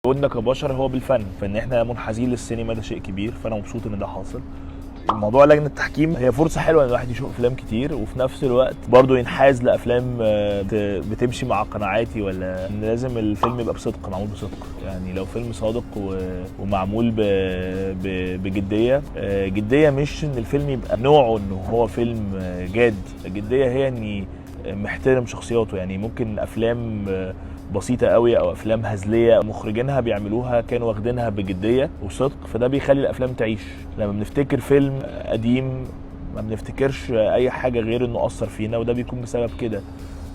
وجودنا كبشر هو بالفن، فان احنا منحازين للسينما ده شيء كبير، فانا مبسوط ان ده حاصل. موضوع لجنة التحكيم هي فرصة حلوة ان الواحد يشوف افلام كتير، وفي نفس الوقت برضه ينحاز لافلام بتمشي مع قناعاتي، ولا ان لازم الفيلم يبقى بصدق، معمول بصدق. يعني لو فيلم صادق ومعمول بجدية، جدية مش ان الفيلم يبقى نوعه انه هو فيلم جاد، جدية هي اني محترم شخصياته. يعني ممكن افلام بسيطة قوي او افلام هزلية مخرجينها بيعملوها كانوا واخدينها بجدية وصدق، فده بيخلي الافلام تعيش. لما بنفتكر فيلم قديم ما بنفتكرش اي حاجة غير انه اثر فينا، وده بيكون بسبب كده.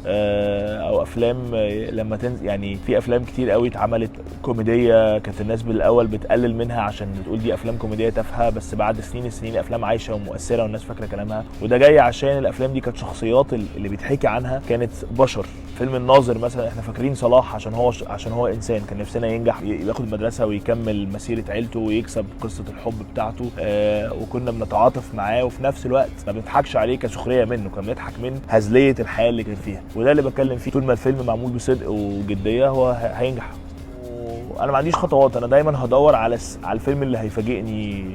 او افلام لما تنزل، يعني في افلام كتير قوي اتعملت كوميديه كانت الناس بالاول بتقلل منها عشان تقول دي افلام كوميديه تافهه، بس بعد سنين السنين افلام عايشه ومؤثره والناس فاكره كلامها، وده جاي عشان الافلام دي كانت شخصيات اللي بيتحكي عنها كانت بشر. فيلم الناظر مثلا احنا فاكرين صلاح عشان هو انسان كان نفسنا ينجح، ياخد مدرسه ويكمل مسيره عيلته ويكسب قصه الحب بتاعته، وكنا بنتعاطف معاه، وفي نفس الوقت ما بنضحكش عليه كسخريه منه، كنا بنضحك من هزليه الحياه اللي كان فيها. وده اللي بتكلم فيه، طول ما الفيلم معمول بصدق وجديه هو هينجح. وانا ما عنديش خطوات، انا دايما هدور على الفيلم اللي هيفاجئني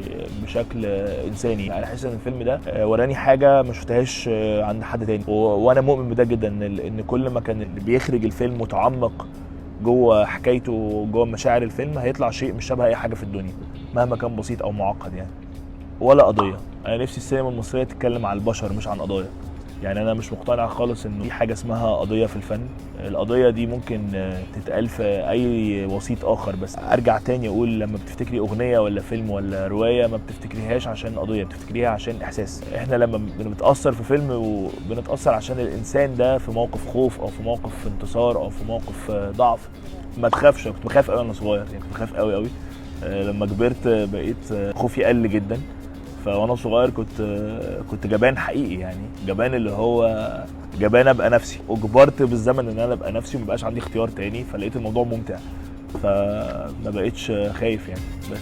بشكل انساني. يعني احس ان الفيلم ده وراني حاجه ما شفتهاش عند حد تاني، وانا مؤمن بده جدا، ان كل ما كان اللي بيخرج الفيلم متعمق جوه حكايته وجوه مشاعر الفيلم هيطلع شيء مش شبه اي حاجه في الدنيا مهما كان بسيط او معقد. يعني ولا قضيه، انا نفسي السينما المصريه تتكلم عن البشر مش عن قضايا. يعني انا مش مقتنع خالص انه في حاجه اسمها قضيه في الفن. القضيه دي ممكن تتقال في اي وسيط اخر، بس ارجع تاني اقول لما بتفتكري اغنيه ولا فيلم ولا روايه ما بتفتكريهاش عشان قضيه، بتفتكريها عشان احساس. احنا لما بنتاثر في فيلم وبنتاثر عشان الانسان ده في موقف خوف او في موقف انتصار او في موقف ضعف. ما تخافش، كنت بخاف قوي وانا صغير، يعني كنت بخاف قوي قوي. لما كبرت بقيت خوفي قل جدا. فوانا صغير كنت جبان حقيقي، يعني جبان اللي هو جبان ابقى نفسي. اجبرت بالزمن ان انا ابقى نفسي ومبقاش عندي اختيار تاني، فلقيت الموضوع ممتع، فما بقيتش خايف يعني. بس